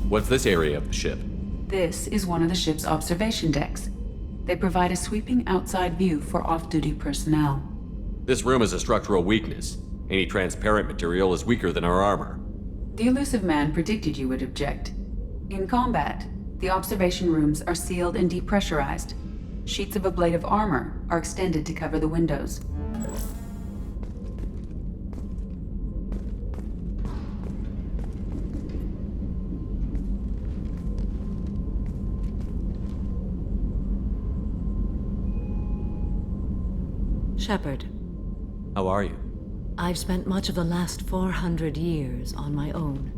What's this area of the ship? This is one of the ship's observation decks. They provide a sweeping outside view for off-duty personnel. This room is a structural weakness. Any transparent material is weaker than our armor. The elusive man predicted you would object. In combat, the observation rooms are sealed and depressurized. Sheets of ablative armor are extended to cover the windows. Shepard. How are you? I've spent much of the last 400 years on my own.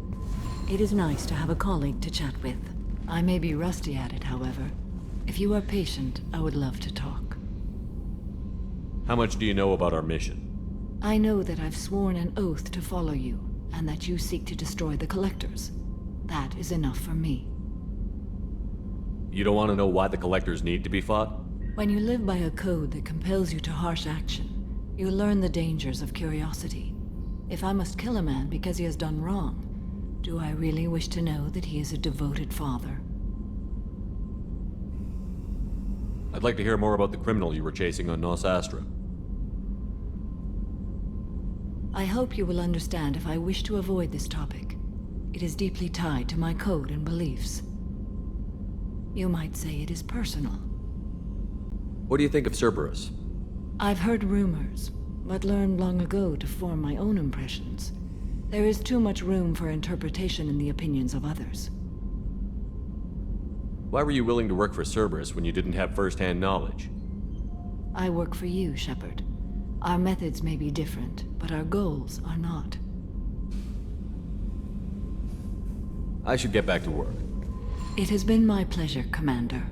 It is nice to have a colleague to chat with. I may be rusty at it, however. If you are patient, I would love to talk. How much do you know about our mission? I know that I've sworn an oath to follow you, and that you seek to destroy the Collectors. That is enough for me. You don't want to know why the Collectors need to be fought? When you live by a code that compels you to harsh action, you learn the dangers of curiosity. If I must kill a man because he has done wrong, do I really wish to know that he is a devoted father? I'd like to hear more about the criminal you were chasing on Nos Astra. I hope you will understand if I wish to avoid this topic. It is deeply tied to my code and beliefs. You might say it is personal. What do you think of Cerberus? I've heard rumors, but learned long ago to form my own impressions. There is too much room for interpretation in the opinions of others. Why were you willing to work for Cerberus when you didn't have first-hand knowledge? I work for you, Shepard. Our methods may be different, but our goals are not. I should get back to work. It has been my pleasure, Commander.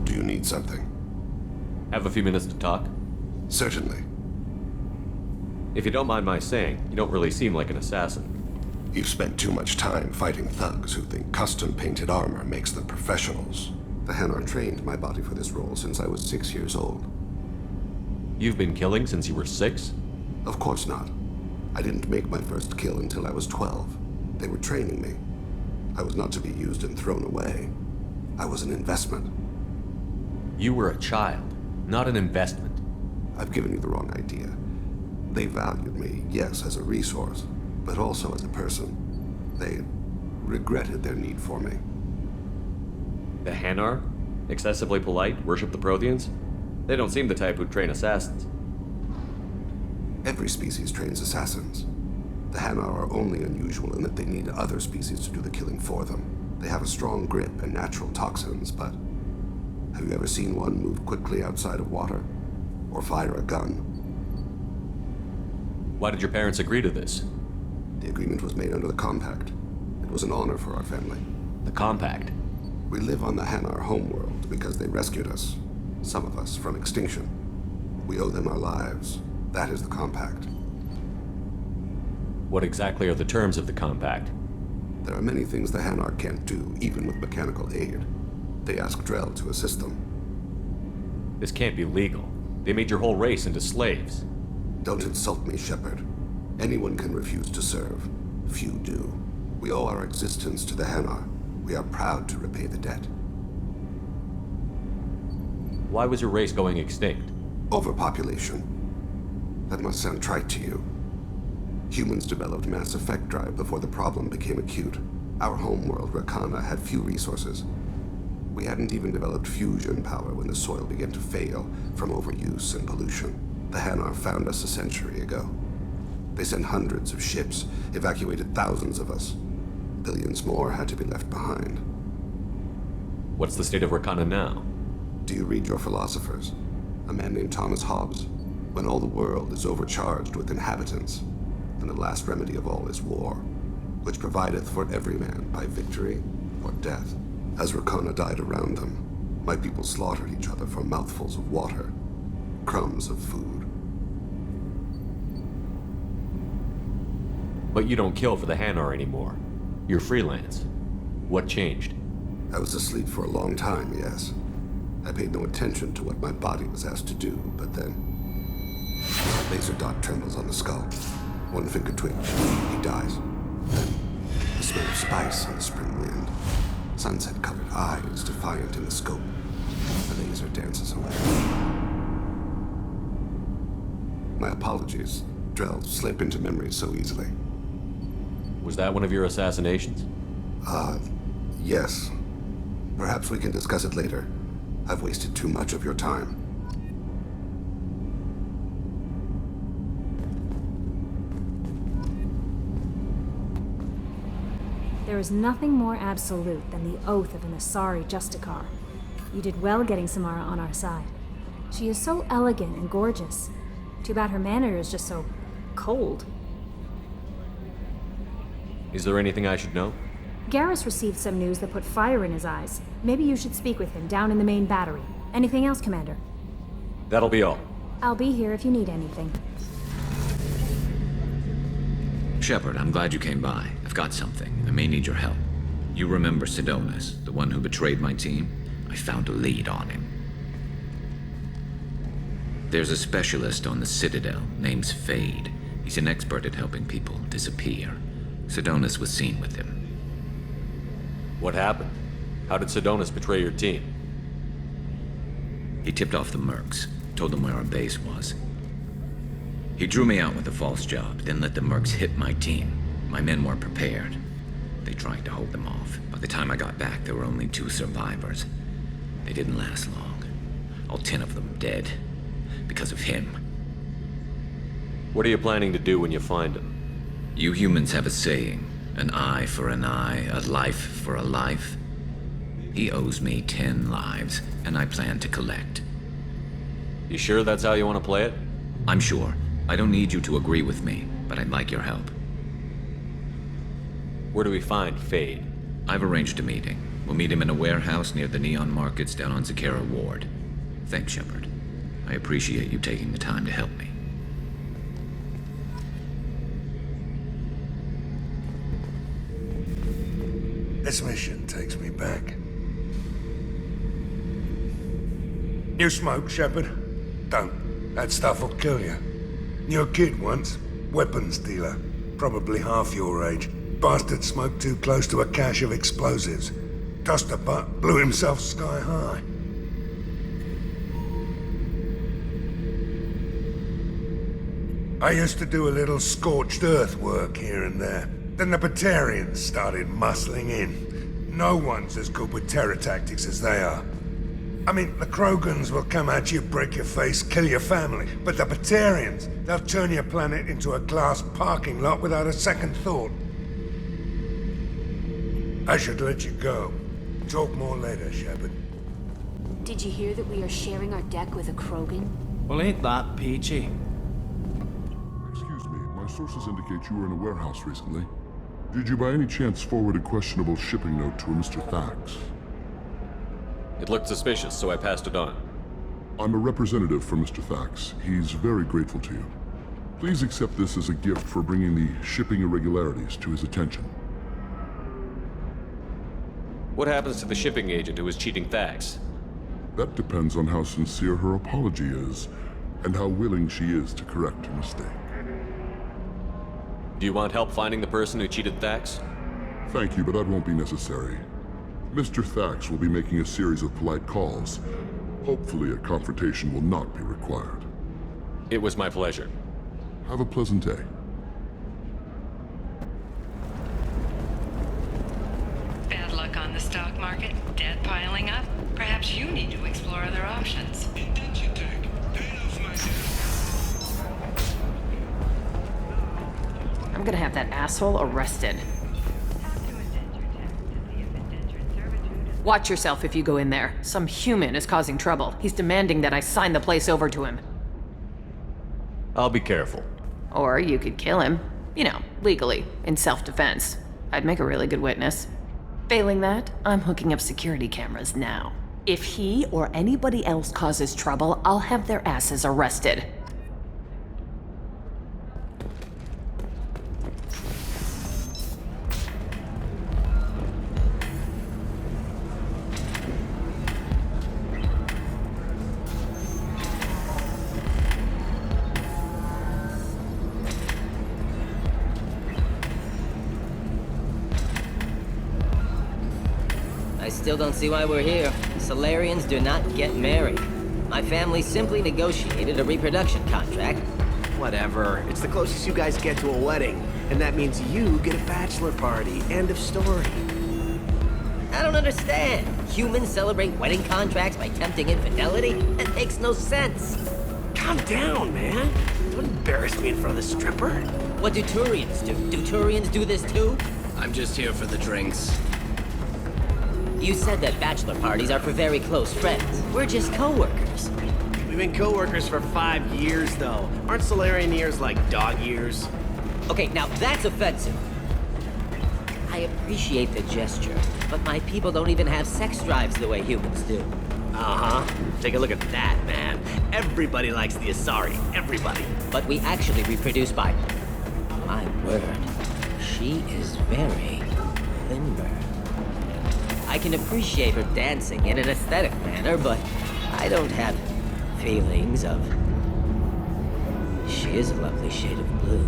Do you need something? Have a few minutes to talk? Certainly. If you don't mind my saying, you don't really seem like an assassin. You've spent too much time fighting thugs who think custom-painted armor makes them professionals. The Hanar trained my body for this role since I was 6 years old. You've been killing since you were 6? Of course not. I didn't make my first kill until I was 12. They were training me. I was not to be used and thrown away. I was an investment. You were a child, not an investment. I've given you the wrong idea. They valued me, yes, as a resource, but also as a person. They regretted their need for me. The Hanar? Excessively polite, worship the Protheans? They don't seem the type who'd train assassins. Every species trains assassins. The Hanar are only unusual in that they need other species to do the killing for them. They have a strong grip and natural toxins, but have you ever seen one move quickly outside of water? Or fire a gun? Why did your parents agree to this? The agreement was made under the Compact. It was an honor for our family. The Compact? We live on the Hanar homeworld because they rescued us. Some of us from extinction. We owe them our lives. That is the Compact. What exactly are the terms of the Compact? There are many things the Hanar can't do, even with mechanical aid. They ask Drell to assist them. This can't be legal. They made your whole race into slaves. Don't insult me, Shepard. Anyone can refuse to serve. Few do. We owe our existence to the Hanar. We are proud to repay the debt. Why was your race going extinct? Overpopulation. That must sound trite to you. Humans developed mass effect drive before the problem became acute. Our homeworld, Rakana, had few resources. We hadn't even developed fusion power when the soil began to fail from overuse and pollution. The Hanar found us a century ago. They sent hundreds of ships, evacuated thousands of us. Billions more had to be left behind. What's the state of Rakana now? Do you read your philosophers? A man named Thomas Hobbes. When all the world is overcharged with inhabitants, then the last remedy of all is war, which provideth for every man by victory or death. As Rakana died around them, my people slaughtered each other for mouthfuls of water, crumbs of food. But you don't kill for the Hanar anymore. You're freelance. What changed? I was asleep for a long time, yes. I paid no attention to what my body was asked to do, but then... Laser dot trembles on the skull. One finger twitch. He dies. Then ice on the spring wind. Sunset-colored eyes defiant in the scope. The laser dances away. My apologies. Drell slip into memory so easily. Was that one of your assassinations? Yes. Perhaps we can discuss it later. I've wasted too much of your time. There is nothing more absolute than the oath of an Asari Justicar. You did well getting Samara on our side. She is so elegant and gorgeous. Too bad her manner is just so cold. Is there anything I should know? Garrus received some news that put fire in his eyes. Maybe you should speak with him down in the main battery. Anything else, Commander? That'll be all. I'll be here if you need anything. Shepard, I'm glad you came by. I've got something. I may need your help. You remember Sidonus, the one who betrayed my team? I found a lead on him. There's a specialist on the Citadel, name's Fade. He's an expert at helping people disappear. Sidonus was seen with him. What happened? How did Sidonus betray your team? He tipped off the mercs, told them where our base was. He drew me out with a false job, then let the mercs hit my team. My men weren't prepared. They tried to hold them off. By the time I got back, there were only 2 survivors. They didn't last long. All 10 of them dead. Because of him. What are you planning to do when you find him? You humans have a saying, an eye for an eye, a life for a life. He owes me 10 lives, and I plan to collect. You sure that's how you want to play it? I'm sure. I don't need you to agree with me, but I'd like your help. Where do we find Fade? I've arranged a meeting. We'll meet him in a warehouse near the Neon Markets down on Zakera Ward. Thanks, Shepard. I appreciate you taking the time to help me. This mission takes me back. You smoke, Shepard? Don't. That stuff will kill you. You're a kid once. Weapons dealer. Probably half your age. Bastard smoked too close to a cache of explosives. Tossed a butt, blew himself sky high. I used to do a little scorched earth work here and there. Then the Batarians started muscling in. No one's as good with terror tactics as they are. I mean, the Krogans will come at you, break your face, kill your family. But the Batarians, they'll turn your planet into a glass parking lot without a second thought. I should let you go. Talk more later, Shepard. Did you hear that we are sharing our deck with a Krogan? Well, ain't that peachy? Excuse me, my sources indicate you were in a warehouse recently. Did you by any chance forward a questionable shipping note to a Mr. Thax? It looked suspicious, so I passed it on. I'm a representative for Mr. Thax. He's very grateful to you. Please accept this as a gift for bringing the shipping irregularities to his attention. What happens to the shipping agent who was cheating Thax? That depends on how sincere her apology is, and how willing she is to correct her mistake. Do you want help finding the person who cheated Thax? Thank you, but that won't be necessary. Mr. Thax will be making a series of polite calls. Hopefully a confrontation will not be required. It was my pleasure. Have a pleasant day. Bad luck on the stock market, debt piling up. Perhaps you need to explore other options. I'm gonna have that asshole arrested. Watch yourself if you go in there. Some human is causing trouble. He's demanding that I sign the place over to him. I'll be careful. Or you could kill him. You know, legally, in self-defense. I'd make a really good witness. Failing that, I'm hooking up security cameras now. If he or anybody else causes trouble, I'll have their asses arrested. I still don't see why we're here. Solarians do not get married. My family simply negotiated a reproduction contract. Whatever. It's the closest you guys get to a wedding. And that means you get a bachelor party. End of story. I don't understand. Humans celebrate wedding contracts by tempting infidelity? That makes no sense. Calm down, man. Don't embarrass me in front of the stripper. What do Turians do? Do Turians do this too? I'm just here for the drinks. You said that bachelor parties are for very close friends. We're just co-workers. We've been co-workers for 5 years, though. Aren't Solarian years like dog years? Okay, now that's offensive. I appreciate the gesture, but my people don't even have sex drives the way humans do. Uh-huh. Take a look at that, man. Everybody likes the Asari. Everybody. But we actually reproduce by... My word. She is very limber. I can appreciate her dancing in an aesthetic manner, but I don't have feelings of... She is a lovely shade of blue.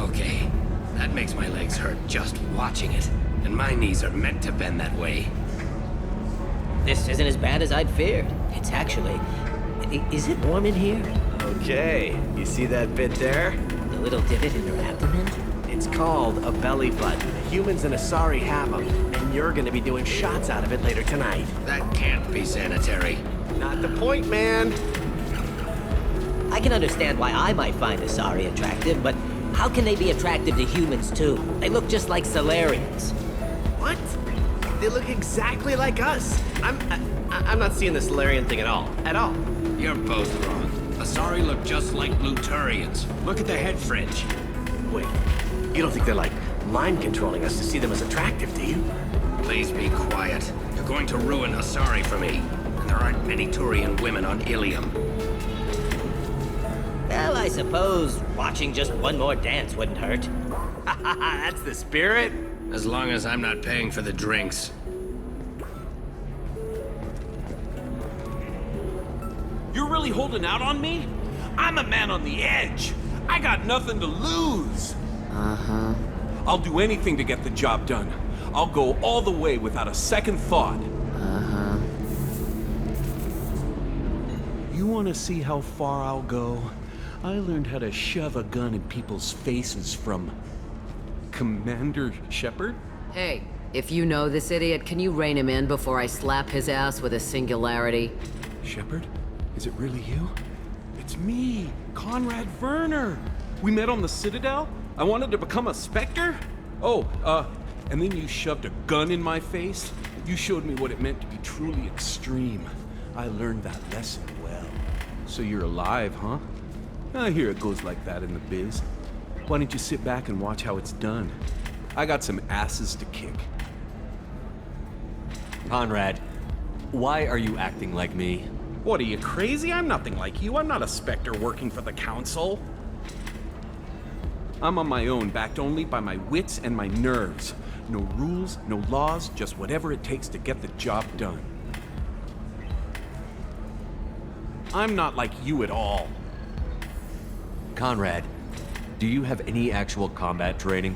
Okay, that makes my legs hurt just watching it. And my knees are meant to bend that way. This isn't as bad as I'd feared. It's actually... Is it warm in here? Okay, you see that bit there? The little divot in her abdomen? It's called a belly button. Humans and Asari have them, and you're gonna be doing shots out of it later tonight. That can't be sanitary. Not the point, man. I can understand why I might find Asari attractive, but how can they be attractive to humans too? They look just like Solarians. What? They look exactly like us. I'm not seeing the Solarian thing at all. At all. You're both wrong. Asari look just like Bluturians. Look at the head fringe. Wait, you don't think they're like mind controlling us to see them as attractive, do you? Please be quiet. You're going to ruin Asari for me. And there aren't many Turian women on Ilium. Well, I suppose watching just one more dance wouldn't hurt. That's the spirit. As long as I'm not paying for the drinks. You're really holding out on me? I'm a man on the edge. I got nothing to lose. Uh-huh. I'll do anything to get the job done. I'll go all the way without a second thought. Uh-huh. You want to see how far I'll go? I learned how to shove a gun in people's faces from... Commander Shepard? Hey, if you know this idiot, can you rein him in before I slap his ass with a singularity? Shepard? Is it really you? It's me, Conrad Verner. We met on the Citadel. I wanted to become a Spectre. Oh, and then you shoved a gun in my face. You showed me what it meant to be truly extreme. I learned that lesson well. So you're alive, huh? I hear it goes like that in the biz. Why don't you sit back and watch how it's done? I got some asses to kick. Conrad, why are you acting like me? What, are you crazy? I'm nothing like you. I'm not a Spectre working for the Council. I'm on my own, backed only by my wits and my nerves. No rules, no laws, just whatever it takes to get the job done. I'm not like you at all. Conrad, do you have any actual combat training?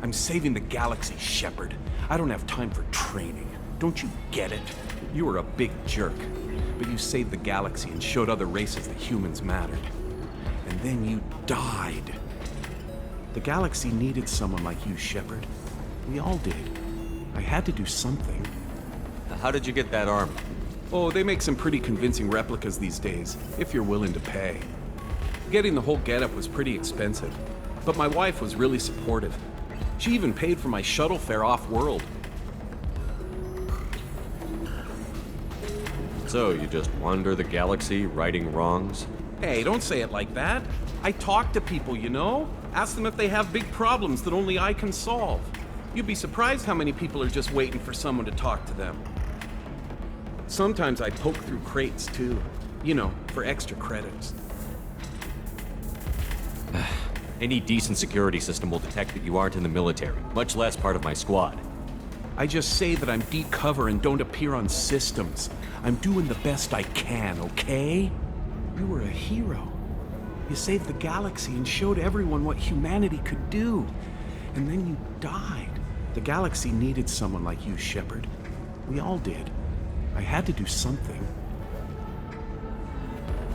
I'm saving the galaxy, Shepard. I don't have time for training. Don't you get it? You were a big jerk, but you saved the galaxy and showed other races that humans mattered. And then you died. The galaxy needed someone like you, Shepard. We all did. I had to do something. How did you get that armor? Oh, they make some pretty convincing replicas these days, if you're willing to pay. Getting the whole getup was pretty expensive, but my wife was really supportive. She even paid for my shuttle fare off-world. So, you just wander the galaxy, righting wrongs? Hey, don't say it like that. I talk to people, you know? Ask them if they have big problems that only I can solve. You'd be surprised how many people are just waiting for someone to talk to them. Sometimes I poke through crates, too. You know, for extra credits. Any decent security system will detect that you aren't in the military, much less part of my squad. I just say that I'm deep cover and don't appear on systems. I'm doing the best I can, okay? You were a hero. You saved the galaxy and showed everyone what humanity could do. And then you died. The galaxy needed someone like you, Shepard. We all did. I had to do something.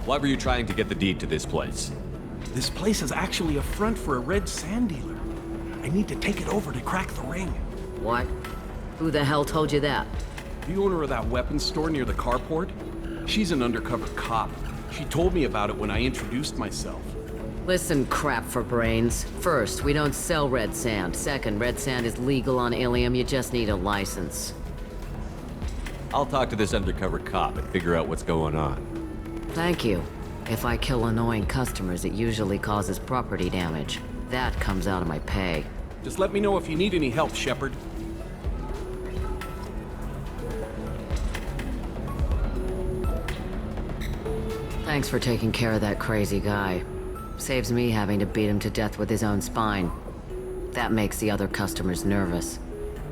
Why were you trying to get the deed to this place? This place is actually a front for a red sand dealer. I need to take it over to crack the ring. What? Who the hell told you that? The owner of that weapons store near the carport? She's an undercover cop. She told me about it when I introduced myself. Listen, crap for brains. First, we don't sell red sand. Second, red sand is legal on Ilium. You just need a license. I'll talk to this undercover cop and figure out what's going on. Thank you. If I kill annoying customers, it usually causes property damage. That comes out of my pay. Just let me know if you need any help, Shepard. Thanks for taking care of that crazy guy. Saves me having to beat him to death with his own spine. That makes the other customers nervous.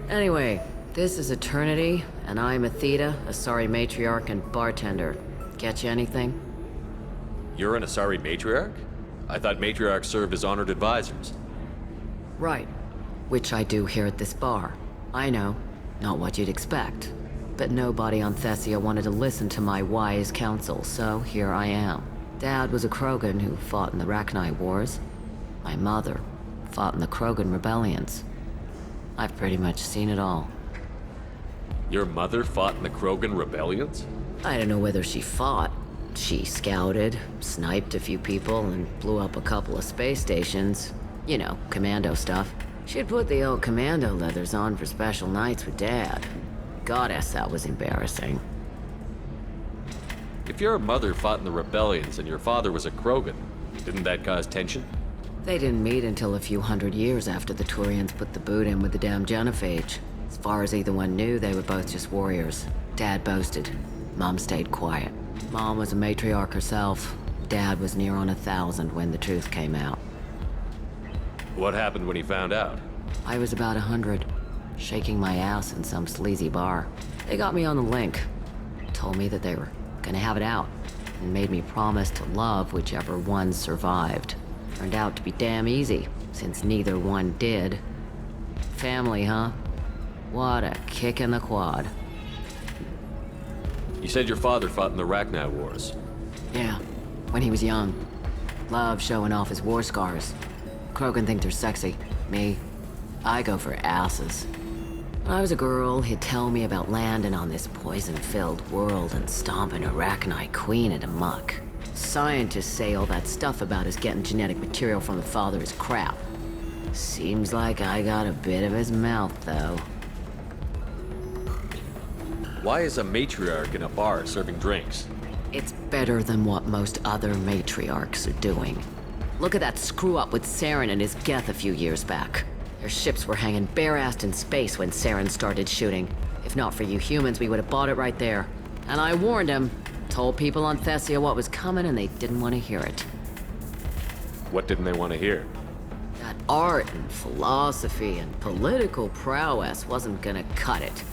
Anyway, this is Eternity, and I'm Athena, Asari matriarch and bartender. Get you anything? You're an Asari matriarch? I thought matriarchs served as honored advisors. Right. Which I do here at this bar. I know, not what you'd expect. But nobody on Thessia wanted to listen to my wise counsel, so here I am. Dad was a Krogan who fought in the Rachni Wars. My mother fought in the Krogan rebellions. I've pretty much seen it all. Your mother fought in the Krogan rebellions? I don't know whether she fought. She scouted, sniped a few people, and blew up a couple of space stations. You know, commando stuff. She'd put the old commando leathers on for special nights with Dad. Goddess, that was embarrassing. If your mother fought in the rebellions and your father was a Krogan, didn't that cause tension? They didn't meet until a few hundred years after the Turians put the boot in with the damn genophage. As far as either one knew, they were both just warriors. Dad boasted. Mom stayed quiet. Mom was a matriarch herself. Dad was near on 1,000 when the truth came out. What happened when he found out? I was about 100, shaking my ass in some sleazy bar. They got me on the link. Told me that they were gonna have it out, and made me promise to love whichever one survived. Turned out to be damn easy, since neither one did. Family, huh? What a kick in the quad. You said your father fought in the Rachni Wars. Yeah, when he was young. Loved showing off his war scars. Krogan think they're sexy. Me, I go for asses. When I was a girl, he'd tell me about landing on this poison-filled world and stomping a Rachni queen into muck. Scientists say all that stuff about us getting genetic material from the father is crap. Seems like I got a bit of his mouth, though. Why is a matriarch in a bar serving drinks? It's better than what most other matriarchs are doing. Look at that screw-up with Saren and his Geth a few years back. Their ships were hanging bare-assed in space when Saren started shooting. If not for you humans, we would have bought it right there. And I warned him. Told people on Thessia what was coming, and they didn't want to hear it. What didn't they want to hear? That art and philosophy and political prowess wasn't gonna cut it.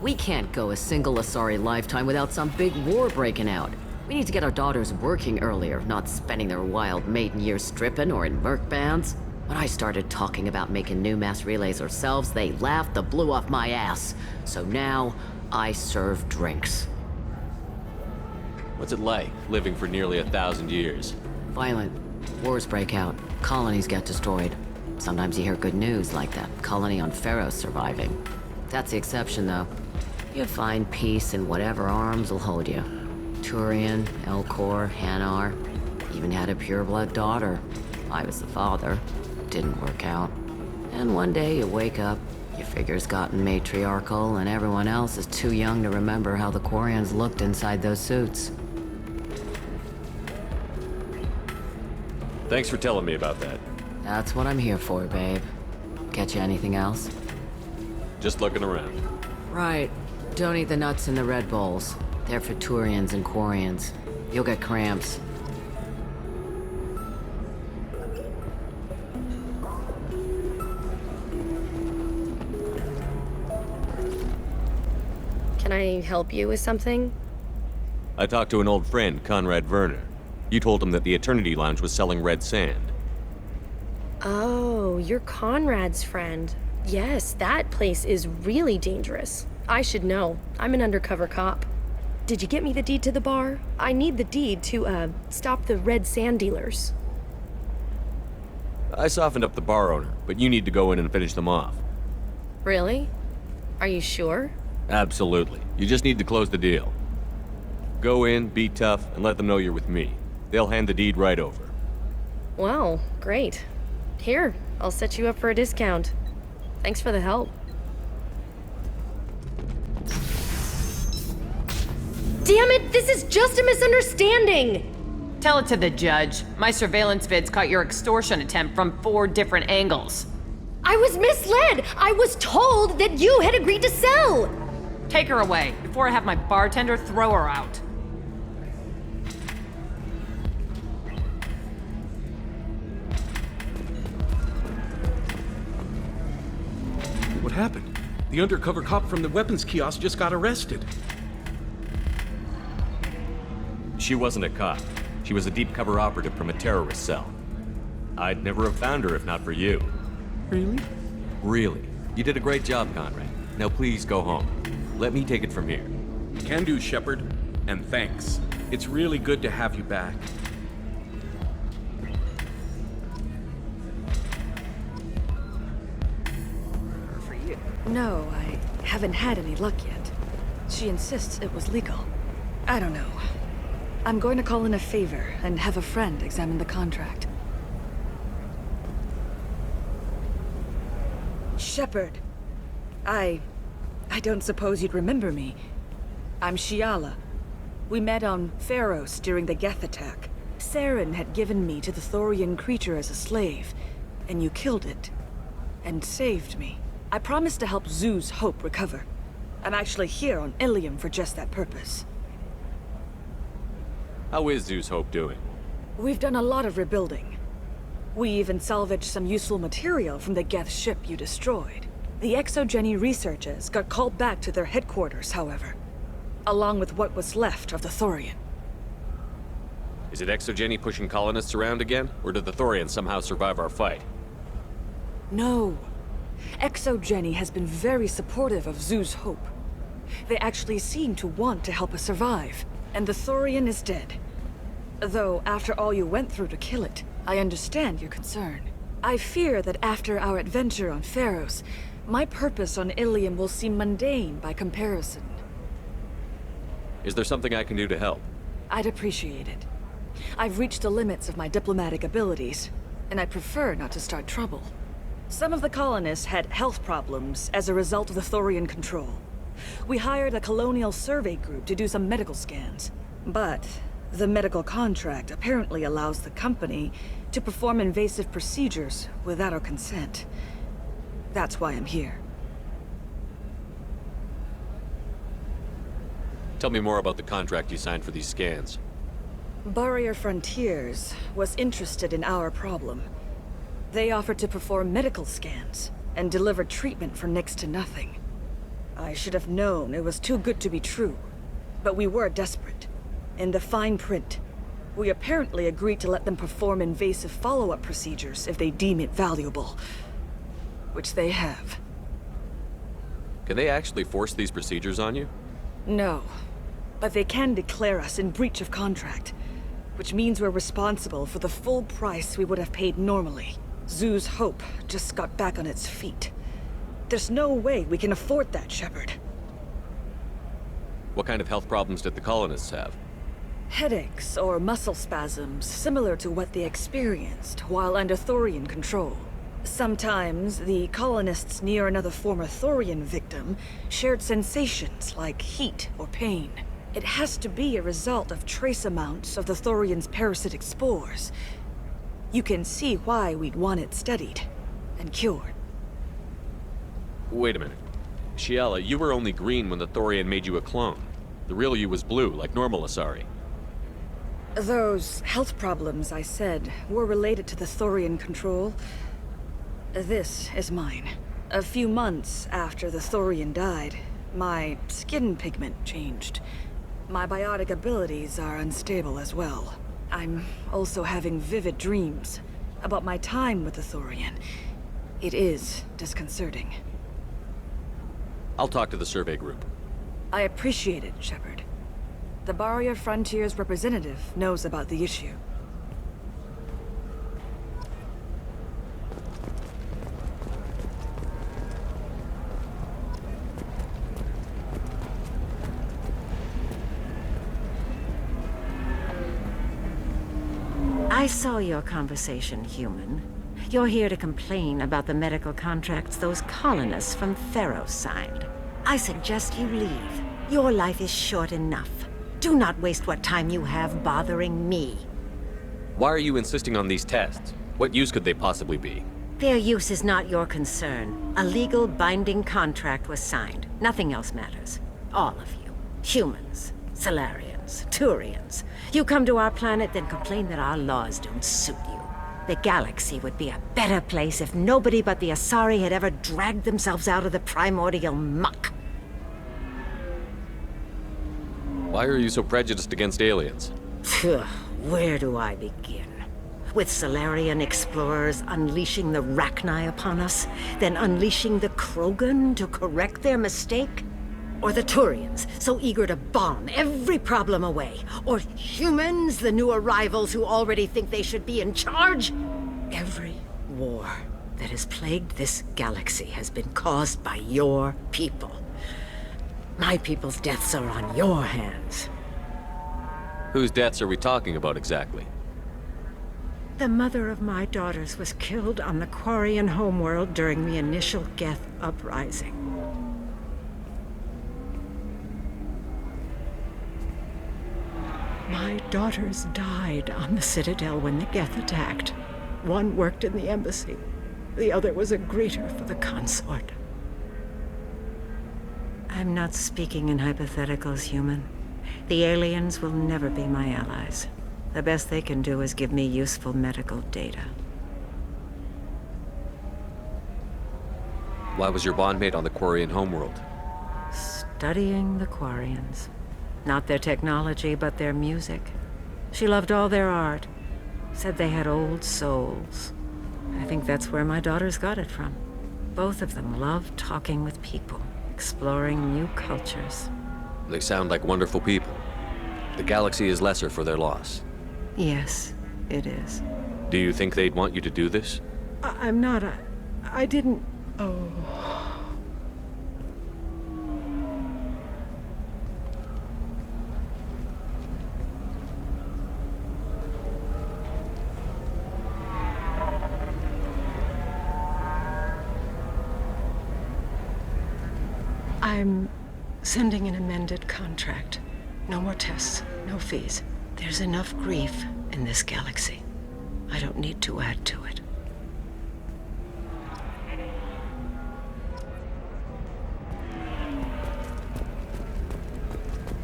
We can't go a single Asari lifetime without some big war breaking out. We need to get our daughters working earlier, not spending their wild maiden years stripping or in merc bands. When I started talking about making new mass relays ourselves, they laughed the blue off my ass. So now, I serve drinks. What's it like, living for nearly 1,000 years? Violent. Wars break out. Colonies get destroyed. Sometimes you hear good news, like that colony on Pharaoh surviving. That's the exception, though. You find peace in whatever arms will hold you. Turian, Elcor, Hanar. Even had a pureblood daughter. I was the father. Didn't work out. And one day you wake up, your figure's gotten matriarchal, and everyone else is too young to remember how the Quarians looked inside those suits. Thanks for telling me about that. That's what I'm here for, babe. Get you anything else? Just looking around. Right. Don't eat the nuts in the Red Bowls. They're for Turians and Quarians. You'll get cramps. Can I help you with something? I talked to an old friend, Conrad Verner. You told him that the Eternity Lounge was selling red sand. Oh, you're Conrad's friend. Yes, that place is really dangerous. I should know. I'm an undercover cop. Did you get me the deed to the bar? I need the deed to, stop the red sand dealers. I softened up the bar owner, but you need to go in and finish them off. Really? Are you sure? Absolutely. You just need to close the deal. Go in, be tough, and let them know you're with me. They'll hand the deed right over. Wow, great. Here, I'll set you up for a discount. Thanks for the help. Damn it, this is just a misunderstanding! Tell it to the judge. My surveillance vids caught your extortion attempt from 4 different angles. I was misled! I was told that you had agreed to sell! Take her away, before I have my bartender throw her out. What happened? The undercover cop from the weapons kiosk just got arrested. She wasn't a cop. She was a deep cover operative from a terrorist cell. I'd never have found her if not for you. Really? Really. You did a great job, Conrad. Now please go home. Let me take it from here. Can do, Shepard. And thanks. It's really good to have you back. No, I haven't had any luck yet. She insists it was legal. I don't know. I'm going to call in a favor and have a friend examine the contract. Shepard. I don't suppose you'd remember me. I'm Shiala. We met on Pharos during the Geth attack. Saren had given me to the Thorian creature as a slave, and you killed it. And saved me. I promised to help Zeus Hope recover. I'm actually here on Ilium for just that purpose. How is Zeus Hope doing? We've done a lot of rebuilding. We even salvaged some useful material from the Geth ship you destroyed. The Exogeny researchers got called back to their headquarters, however, along with what was left of the Thorian. Is it Exogeny pushing colonists around again, or did the Thorians somehow survive our fight? No. Exogeny has been very supportive of Zeus Hope. They actually seem to want to help us survive, and the Thorian is dead. Though, after all you went through to kill it, I understand your concern. I fear that after our adventure on Pharos, my purpose on Ilium will seem mundane by comparison. Is there something I can do to help? I'd appreciate it. I've reached the limits of my diplomatic abilities, and I prefer not to start trouble. Some of the colonists had health problems as a result of the Thorian control. We hired a colonial survey group to do some medical scans. But the medical contract apparently allows the company to perform invasive procedures without our consent. That's why I'm here. Tell me more about the contract you signed for these scans. Barrier Frontiers was interested in our problem. They offered to perform medical scans and deliver treatment for next to nothing. I should have known it was too good to be true, but we were desperate. In the fine print, we apparently agreed to let them perform invasive follow-up procedures if they deem it valuable. Which they have. Can they actually force these procedures on you? No, but they can declare us in breach of contract, which means we're responsible for the full price we would have paid normally. Zeus Hope just got back on its feet. There's no way we can afford that, Shepard. What kind of health problems did the colonists have? Headaches or muscle spasms similar to what they experienced while under Thorian control. Sometimes, the colonists near another former Thorian victim shared sensations like heat or pain. It has to be a result of trace amounts of the Thorian's parasitic spores. You can see why we'd want it studied and cured. Wait a minute. Shiala, you were only green when the Thorian made you a clone. The real you was blue, like normal Asari. Those health problems I said were related to the Thorian control. This is mine. A few months after the Thorian died, my skin pigment changed. My biotic abilities are unstable as well. I'm also having vivid dreams about my time with the Thorian. It is disconcerting. I'll talk to the survey group. I appreciate it, Shepard. The Barrier Frontier's representative knows about the issue. I saw your conversation, human. You're here to complain about the medical contracts those colonists from Theros signed. I suggest you leave. Your life is short enough. Do not waste what time you have bothering me. Why are you insisting on these tests? What use could they possibly be? Their use is not your concern. A legal binding contract was signed. Nothing else matters. All of you. Humans, Solarians, Turians. You come to our planet, then complain that our laws don't suit you. The galaxy would be a better place if nobody but the Asari had ever dragged themselves out of the primordial muck. Why are you so prejudiced against aliens? Where do I begin? With Solarian explorers unleashing the Rachni upon us, then unleashing the Krogan to correct their mistake? Or the Turians, so eager to bomb every problem away? Or humans, the new arrivals who already think they should be in charge? Every war that has plagued this galaxy has been caused by your people. My people's deaths are on your hands. Whose deaths are we talking about exactly? The mother of my daughters was killed on the Quarian homeworld during the initial Geth uprising. My daughters died on the Citadel when the Geth attacked. One worked in the embassy. The other was a greeter for the consort. I'm not speaking in hypotheticals, human. The aliens will never be my allies. The best they can do is give me useful medical data. Why was your bondmate on the Quarian homeworld? Studying the Quarians. Not their technology, but their music. She loved all their art. Said they had old souls. I think that's where my daughters got it from. Both of them loved talking with people, exploring new cultures. They sound like wonderful people. The galaxy is lesser for their loss. Yes, it is. Do you think they'd want you to do this? I'm not. I didn't. Oh. I'm sending an amended contract. No more tests, no fees. There's enough grief in this galaxy. I don't need to add to it.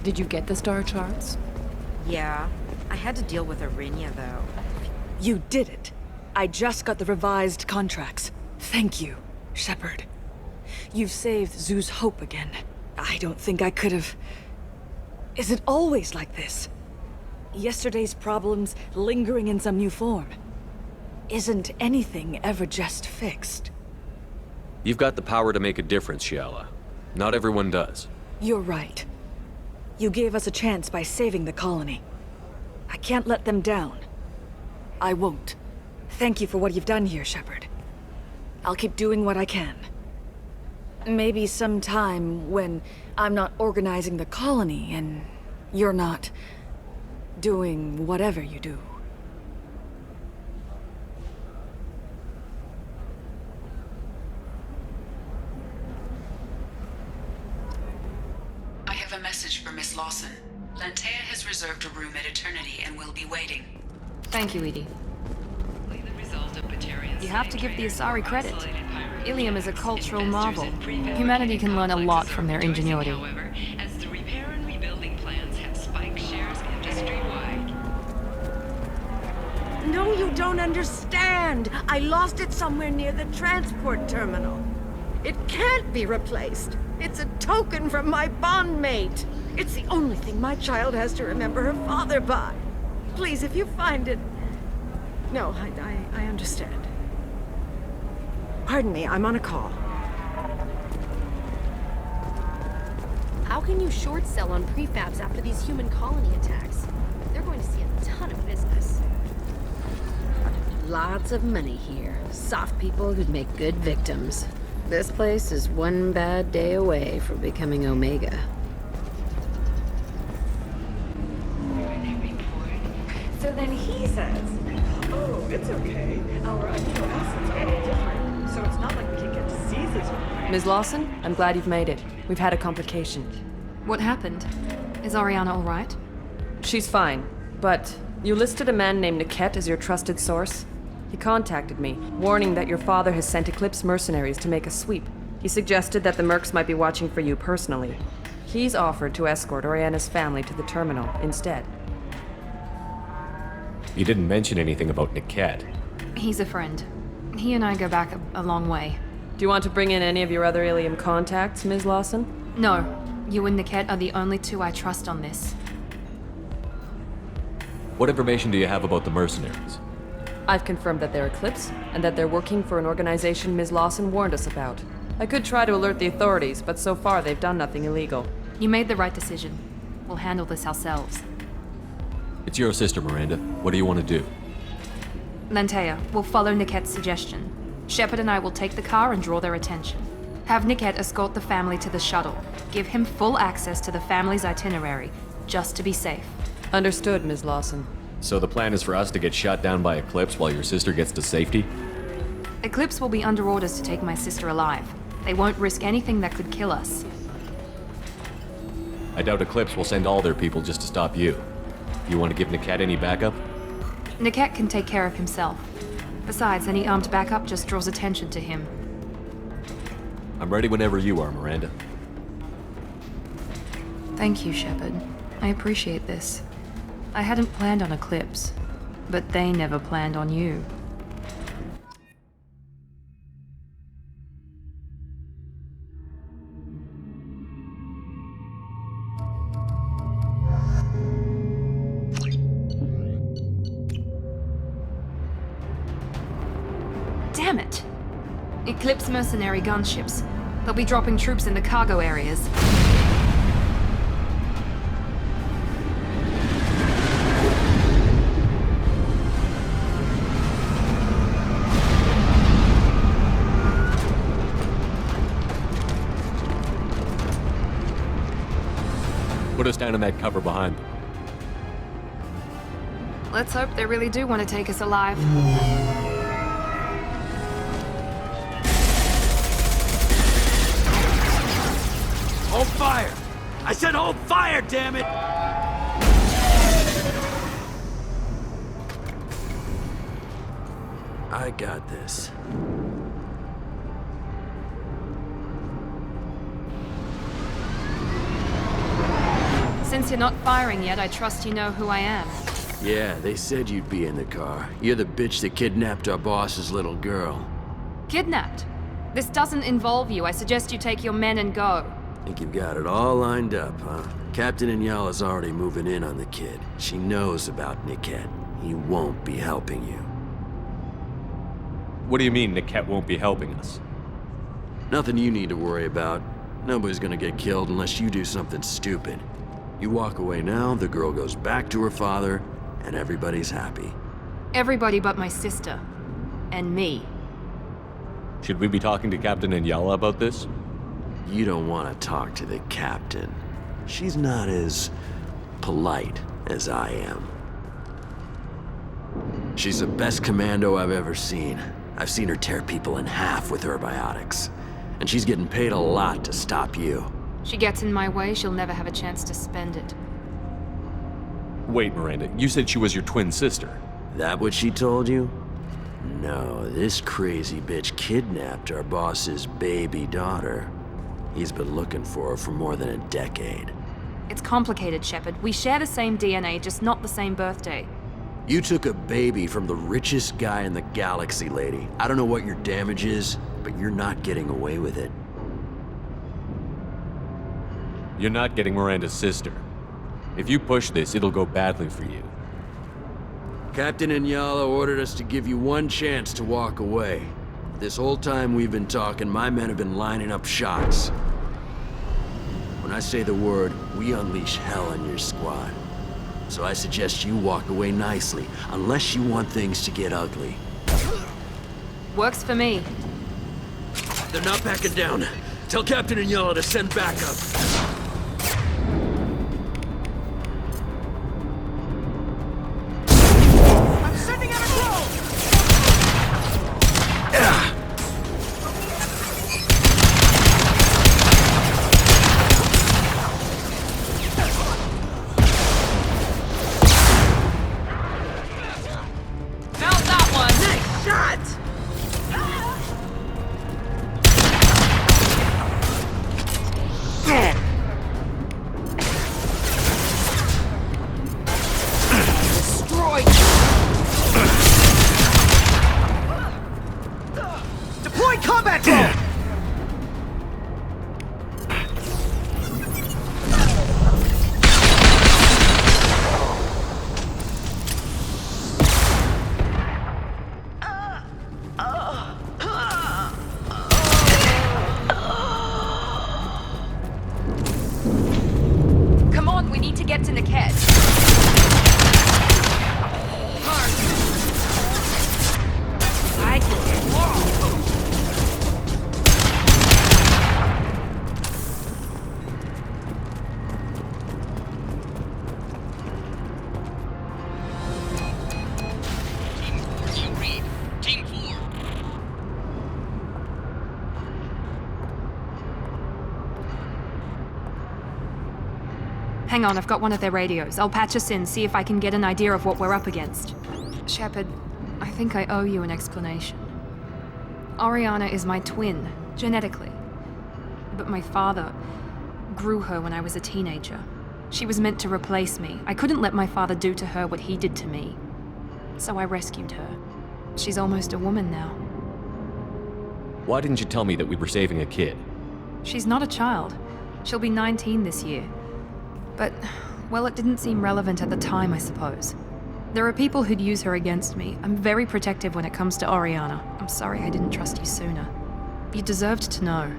Did you get the star charts? Yeah. I had to deal with Arinia, though. You did it. I just got the revised contracts. Thank you, Shepard. You've saved Zoo's hope again. I don't think I could have... Is it always like this? Yesterday's problems lingering in some new form. Isn't anything ever just fixed? You've got the power to make a difference, Shiala. Not everyone does. You're right. You gave us a chance by saving the colony. I can't let them down. I won't. Thank you for what you've done here, Shepard. I'll keep doing what I can. Maybe sometime when I'm not organizing the colony and you're not doing whatever you do. I have a message for Miss Lawson. Lantea has reserved a room at Eternity and will be waiting. Thank you, Edie. You have to give the Asari credit. Ilium is a cultural marvel. Humanity can learn a lot from their ingenuity. However, as the repair and rebuilding plans have spiked shares industry-wide. No, you don't understand. I lost it somewhere near the transport terminal. It can't be replaced. It's a token from my bondmate. It's the only thing my child has to remember her father by. Please, if you find it... No, I understand. Pardon me, I'm on a call. How can you short sell on prefabs after these human colony attacks? They're going to see a ton of business. Lots of money here. Soft people who'd make good victims. This place is one bad day away from becoming Omega. So then he says, oh, it's okay. Our amino acids are all different, so it's not like we can get diseases. Ms. Lawson, I'm glad you've made it. We've had a complication. What happened? Is Ariana all right? She's fine, but you listed a man named Niket as your trusted source. He contacted me, warning that your father has sent Eclipse mercenaries to make a sweep. He suggested that the Mercs might be watching for you personally. He's offered to escort Oriana's family to the terminal instead. You didn't mention anything about Niket. He's a friend. He and I go back a long way. Do you want to bring in any of your other Ilium contacts, Ms. Lawson? No. You and Niket are the only two I trust on this. What information do you have about the mercenaries? I've confirmed that they're Eclipse, and that they're working for an organization Ms. Lawson warned us about. I could try to alert the authorities, but so far they've done nothing illegal. You made the right decision. We'll handle this ourselves. It's your sister, Miranda. What do you want to do? Lantea, we'll follow Niket's suggestion. Shepard and I will take the car and draw their attention. Have Niket escort the family to the shuttle. Give him full access to the family's itinerary, just to be safe. Understood, Ms. Lawson. So the plan is for us to get shot down by Eclipse while your sister gets to safety? Eclipse will be under orders to take my sister alive. They won't risk anything that could kill us. I doubt Eclipse will send all their people just to stop you. You want to give Niket any backup? Niket can take care of himself. Besides, any armed backup just draws attention to him. I'm ready whenever you are, Miranda. Thank you, Shepard. I appreciate this. I hadn't planned on Eclipse, but they never planned on you. Damn it! Eclipse mercenary gunships. They'll be dropping troops in the cargo areas. Put us down in that cover behind them. Let's hope they really do want to take us alive. Hold fire! I said hold fire, damn it! I got this. Since you're not firing yet, I trust you know who I am. Yeah, they said you'd be in the car. You're the bitch that kidnapped our boss's little girl. Kidnapped? This doesn't involve you. I suggest you take your men and go. Think you've got it all lined up, huh? Captain Shiala's already moving in on the kid. She knows about Niket. He won't be helping you. What do you mean Niket won't be helping us? Nothing you need to worry about. Nobody's gonna get killed unless you do something stupid. You walk away now, the girl goes back to her father, and everybody's happy. Everybody but my sister. And me. Should we be talking to Captain Shiala about this? You don't want to talk to the captain. She's not as polite as I am. She's the best commando I've ever seen. I've seen her tear people in half with her biotics. And she's getting paid a lot to stop you. She gets in my way, she'll never have a chance to spend it. Wait, Miranda, you said she was your twin sister. That what she told you? No, this crazy bitch kidnapped our boss's baby daughter. He's been looking for her for more than a decade. It's complicated, Shepard. We share the same DNA, just not the same birthday. You took a baby from the richest guy in the galaxy, lady. I don't know what your damage is, but you're not getting away with it. You're not getting Miranda's sister. If you push this, it'll go badly for you. Captain Shiala ordered us to give you one chance to walk away. This whole time we've been talking, my men have been lining up shots. When I say the word, we unleash hell on your squad. So I suggest you walk away nicely, unless you want things to get ugly. Works for me. They're not backing down. Tell Captain and Shiala to send backup. I'm sending out a drone! Found that one! Nice shot! Destroyed! Deploy combat drone! Come on, we need to get to Niket. I can get Team 4. Hang on, I've got one of their radios. I'll patch us in, see if I can get an idea of what we're up against. Shepard, I think I owe you an explanation. Oriana is my twin, genetically. But my father grew her when I was a teenager. She was meant to replace me. I couldn't let my father do to her what he did to me. So I rescued her. She's almost a woman now. Why didn't you tell me that we were saving a kid? She's not a child. She'll be 19 this year. But, well, it didn't seem relevant at the time, I suppose. There are people who'd use her against me. I'm very protective when it comes to Oriana. I'm sorry I didn't trust you sooner. You deserved to know.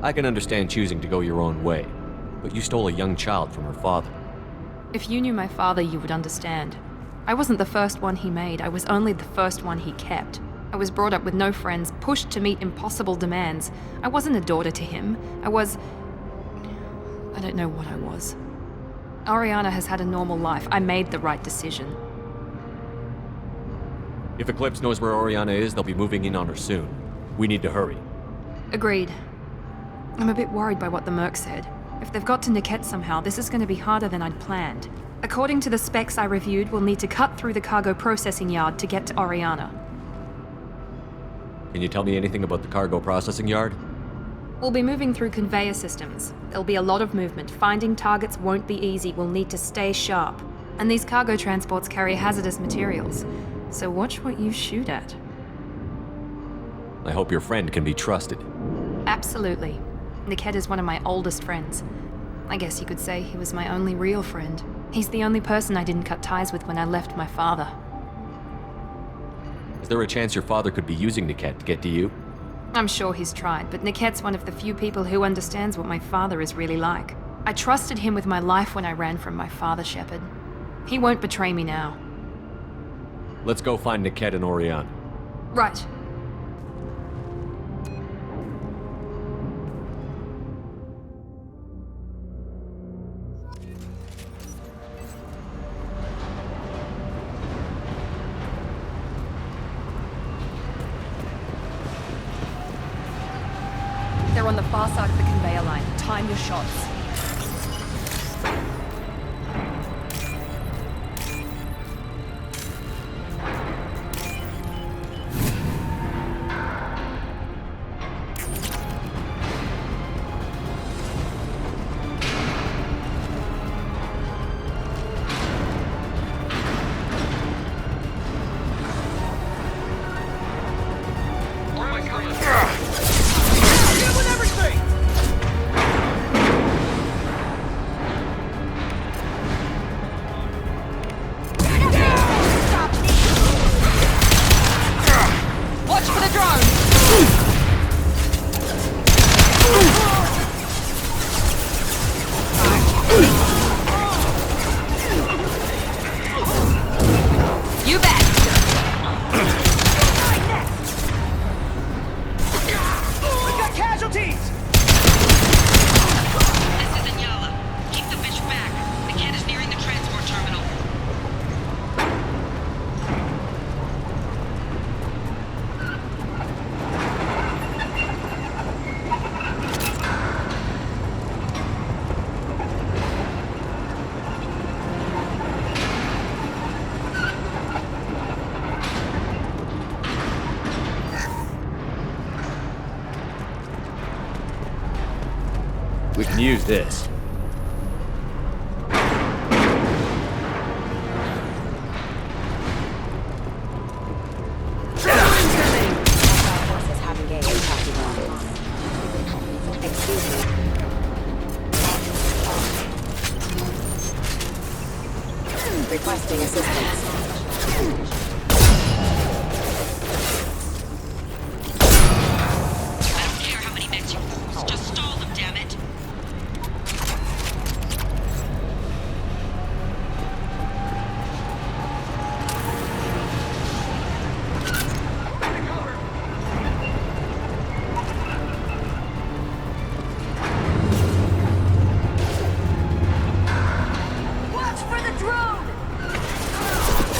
I can understand choosing to go your own way, but you stole a young child from her father. If you knew my father, you would understand. I wasn't the first one he made. I was only the first one he kept. I was brought up with no friends, pushed to meet impossible demands. I wasn't a daughter to him. I don't know what I was. Oriana has had a normal life. I made the right decision. If Eclipse knows where Oriana is, they'll be moving in on her soon. We need to hurry. Agreed. I'm a bit worried by what the Merc said. If they've got to Niket somehow, this is going to be harder than I'd planned. According to the specs I reviewed, we'll need to cut through the cargo processing yard to get to Oriana. Can you tell me anything about the cargo processing yard? We'll be moving through conveyor systems. There'll be a lot of movement. Finding targets won't be easy. We'll need to stay sharp. And these cargo transports carry hazardous materials. So watch what you shoot at. I hope your friend can be trusted. Absolutely. Niket is one of my oldest friends. I guess you could say he was my only real friend. He's the only person I didn't cut ties with when I left my father. Is there a chance your father could be using Niket to get to you? I'm sure he's tried, but Niket's one of the few people who understands what my father is really like. I trusted him with my life when I ran from my father, Shepard. He won't betray me now. Let's go find Niket and Oriana. Right. They're on the far side of the conveyor line. Time your shots. We can use this. Requesting assistance. I don't care how many mechs you lose. Just stall them, damn it. Watch for the drone!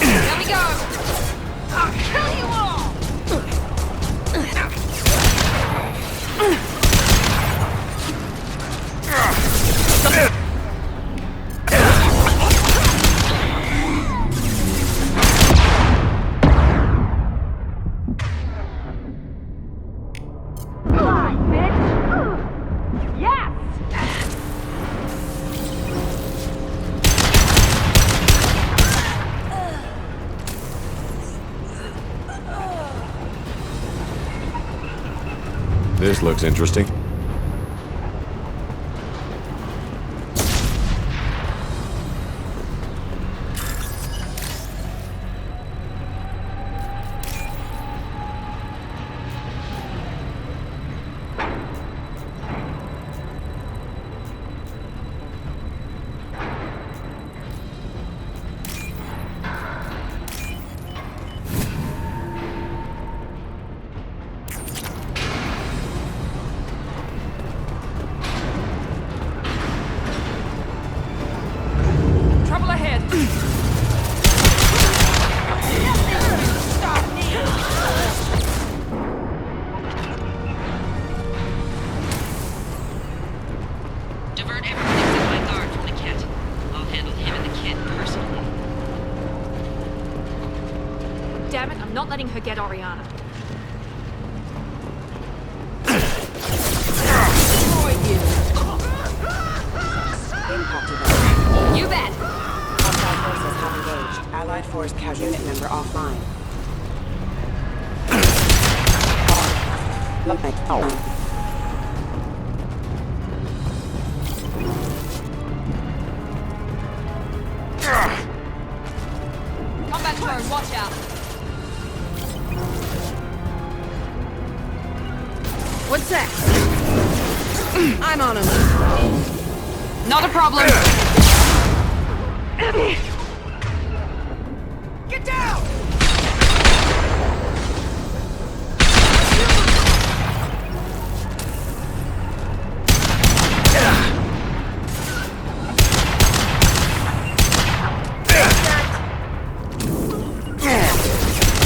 Here we go! I'll kill you all! Come on, bitch! Yes! This looks interesting. Trouble ahead. Divert everything except my guard from the kit. I'll handle him and the kid personally. Damn it, I'm not letting her get Oriana. You bet! Hostile forces have engaged. Allied force unit member offline. Combat turn, watch out. What's that? I'm on him. Not a problem. Get down!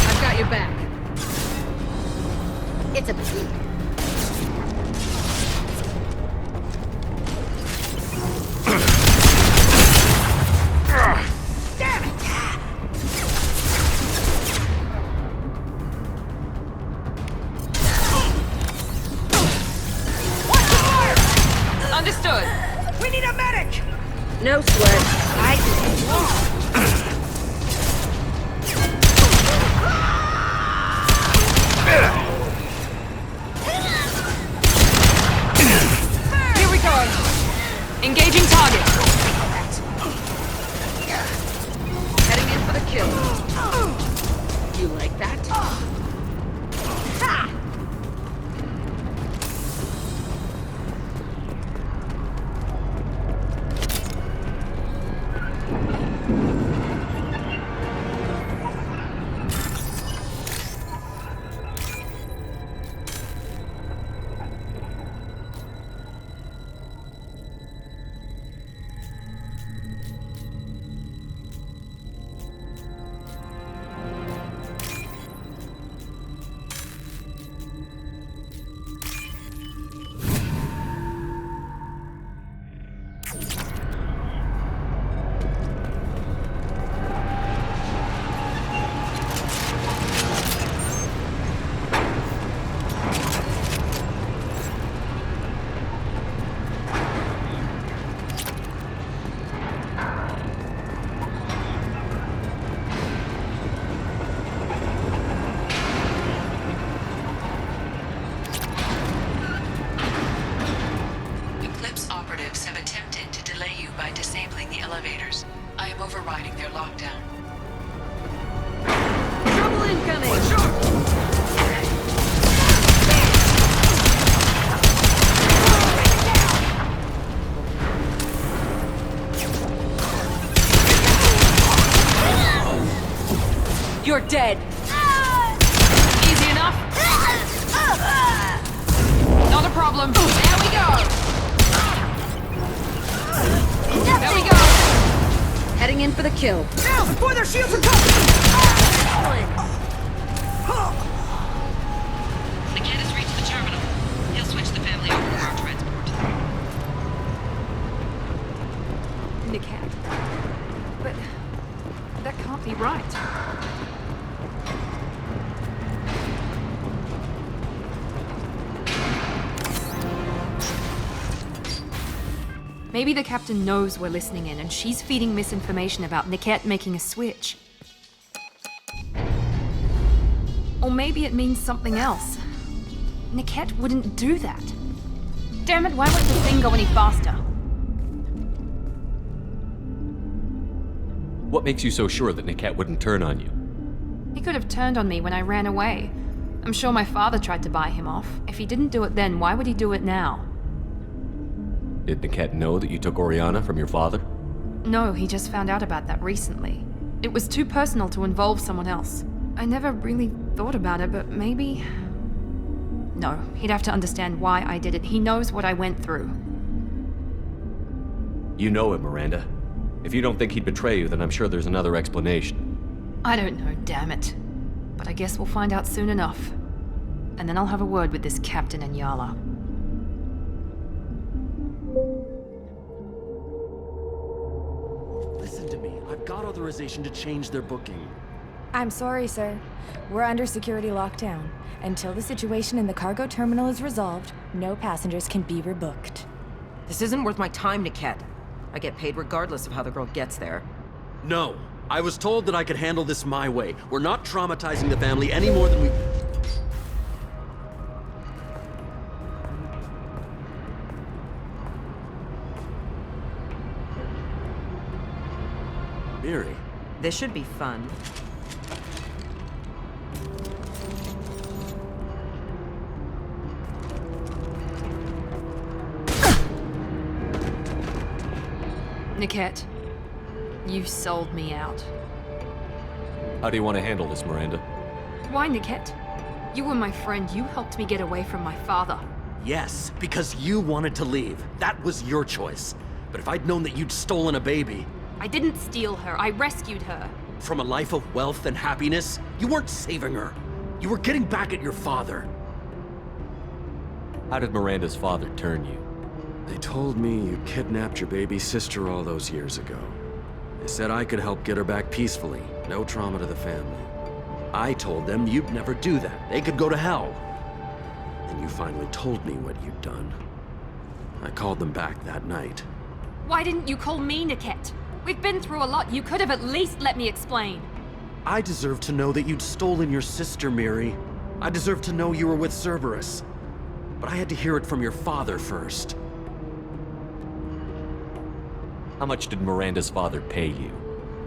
I've got your back. It's a Understood. We need a medic! no sweat. Here we go. Engaging target. Heading in for the kill. You like that? elevators. I am overriding their lockdown. Trouble incoming! You're dead. Easy enough. Not a problem. There we go. There we go. Heading in for the kill. Now, before their shields are cut! The kid has reached the terminal. He'll switch the family over to our transport. Niket. But that can't be right. Maybe the captain knows we're listening in and she's feeding misinformation about Niket making a switch. Or maybe it means something else. Niket wouldn't do that. Damn it, why won't the thing go any faster? What makes you so sure that Niket wouldn't turn on you? He could have turned on me when I ran away. I'm sure my father tried to buy him off. If he didn't do it then, why would he do it now? Did Niket know that you took Oriana from your father? No, he just found out about that recently. It was too personal to involve someone else. I never really thought about it, but maybe... No, he'd have to understand why I did it. He knows what I went through. You know him, Miranda. If you don't think he'd betray you, then I'm sure there's another explanation. I don't know, damn it. But I guess we'll find out soon enough. And then I'll have a word with this Captain and Shiala. Listen to me. I've got authorization to change their booking. I'm sorry, sir. We're under security lockdown. Until the situation in the cargo terminal is resolved, no passengers can be rebooked. This isn't worth my time, Niket. I get paid regardless of how the girl gets there. No. I was told that I could handle this my way. We're not traumatizing the family any more than we... Miri. This should be fun. Niket, you sold me out. How do you want to handle this, Miranda? Why, Niket? You were my friend. You helped me get away from my father. Yes, because you wanted to leave. That was your choice. But if I'd known that you'd stolen a baby... I didn't steal her. I rescued her. From a life of wealth and happiness, you weren't saving her. You were getting back at your father. How did Miranda's father turn you? They told me you kidnapped your baby sister all those years ago. They said I could help get her back peacefully. No trauma to the family. I told them you'd never do that. They could go to hell. Then you finally told me what you'd done. I called them back that night. Why didn't you call me, Niket? We've been through a lot. You could have at least let me explain. I deserve to know that you'd stolen your sister, Miri. I deserve to know you were with Cerberus. But I had to hear it from your father first. How much did Miranda's father pay you?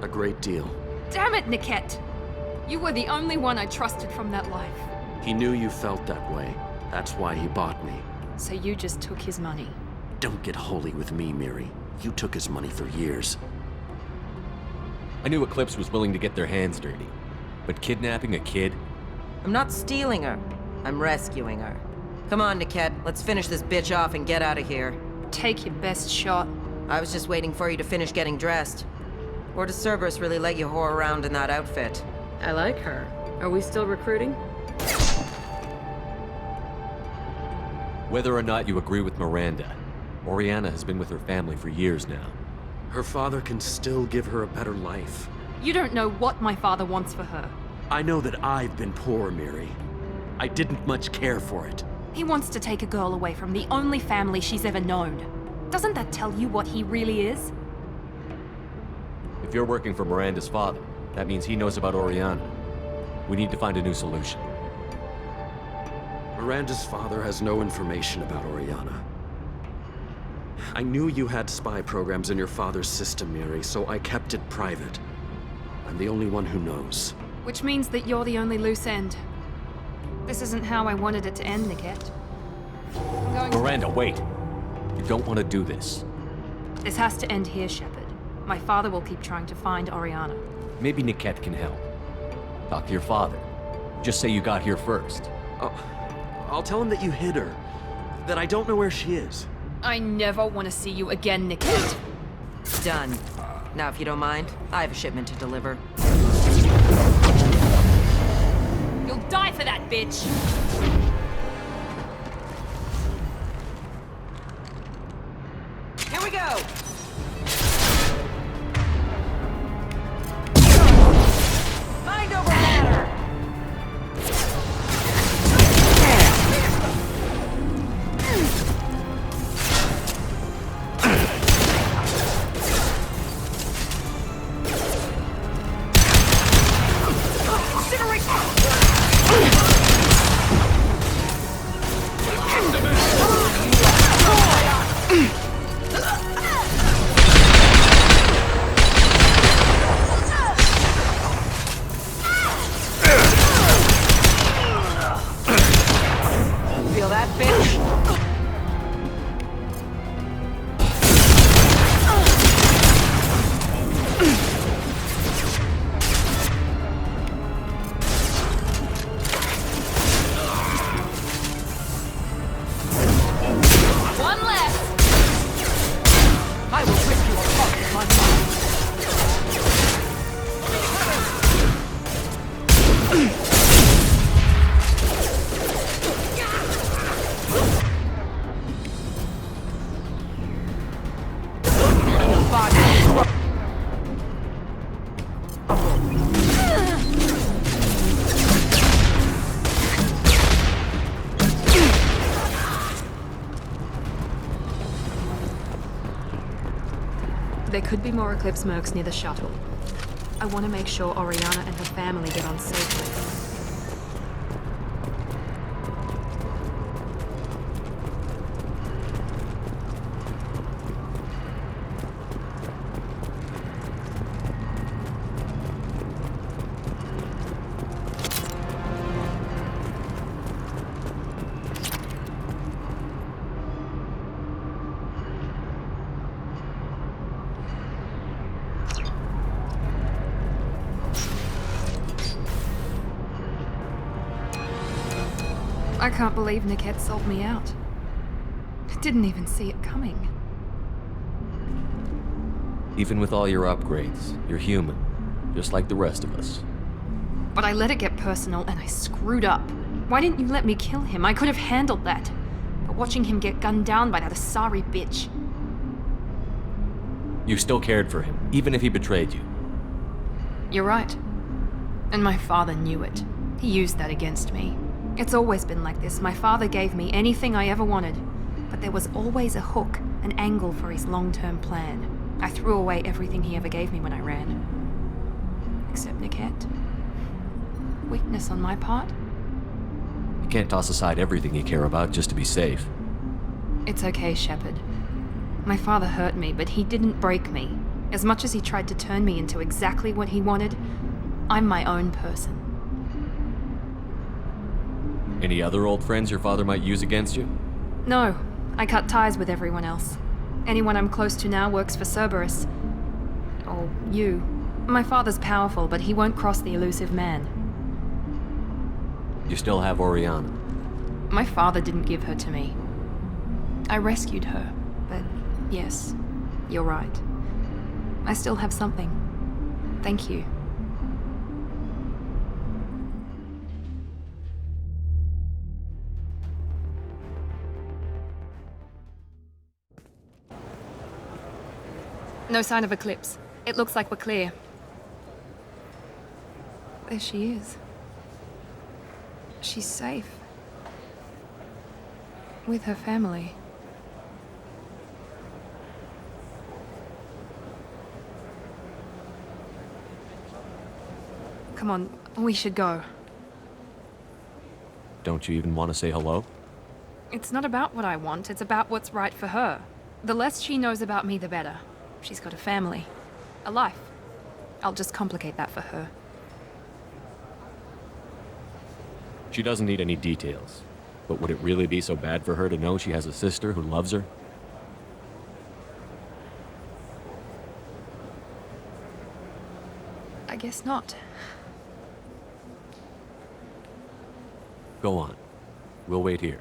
A great deal. Damn it, Niket! You were the only one I trusted from that life. He knew you felt that way. That's why he bought me. So you just took his money? Don't get holy with me, Miri. You took his money for years. I knew Eclipse was willing to get their hands dirty. But kidnapping a kid? I'm not stealing her. I'm rescuing her. Come on, Niket. Let's finish this bitch off and get out of here. Take your best shot. I was just waiting for you to finish getting dressed. Or does Cerberus really let you whore around in that outfit? I like her. Are we still recruiting? Whether or not you agree with Miranda, Oriana has been with her family for years now. Her father can still give her a better life. You don't know what my father wants for her. I know that I've been poor, Miri. I didn't much care for it. He wants to take a girl away from the only family she's ever known. Doesn't that tell you what he really is? If you're working for Miranda's father, that means he knows about Oriana. We need to find a new solution. Miranda's father has no information about Oriana. I knew you had spy programs in your father's system, Miri, so I kept it private. I'm the only one who knows. Which means that you're the only loose end. This isn't how I wanted it to end, Niket. Miranda, wait. You don't want to do this. This has to end here, Shepard. My father will keep trying to find Oriana. Maybe Niket can help. Talk to your father. Just say you got here first. I'll tell him that you hid her. That I don't know where she is. I never want to see you again, Niket. Done. Now, if you don't mind, I have a shipment to deliver. You'll die for that, bitch! Here we go! Mind over matter! Feel that, bitch? One left! I will rip you apart with my mind. There could be more Eclipse mercs near the shuttle. I want to make sure Oriana and her family get on safely. I can't believe Niket sold me out. I didn't even see it coming. Even with all your upgrades, you're human. Just like the rest of us. But I let it get personal and I screwed up. Why didn't you let me kill him? I could have handled that. But watching him get gunned down by that Asari bitch. You still cared for him, even if he betrayed you. You're right. And my father knew it. He used that against me. It's always been like this. My father gave me anything I ever wanted. But there was always a hook, an angle for his long-term plan. I threw away everything he ever gave me when I ran. Except Niket. Weakness on my part? You can't toss aside everything you care about just to be safe. It's okay, Shepard. My father hurt me, but he didn't break me. As much as he tried to turn me into exactly what he wanted, I'm my own person. Any other old friends your father might use against you? No, I cut ties with everyone else. Anyone I'm close to now works for Cerberus. Or you. My father's powerful, but he won't cross the elusive man. You still have Oriana. My father didn't give her to me. I rescued her, but yes, you're right. I still have something. Thank you. No sign of Eclipse. It looks like we're clear. There she is. She's safe. With her family. Come on, we should go. Don't you even want to say hello? It's not about what I want, it's about what's right for her. The less she knows about me, the better. She's got a family. A life. I'll just complicate that for her. She doesn't need any details. But would it really be so bad for her to know she has a sister who loves her? I guess not. Go on. We'll wait here.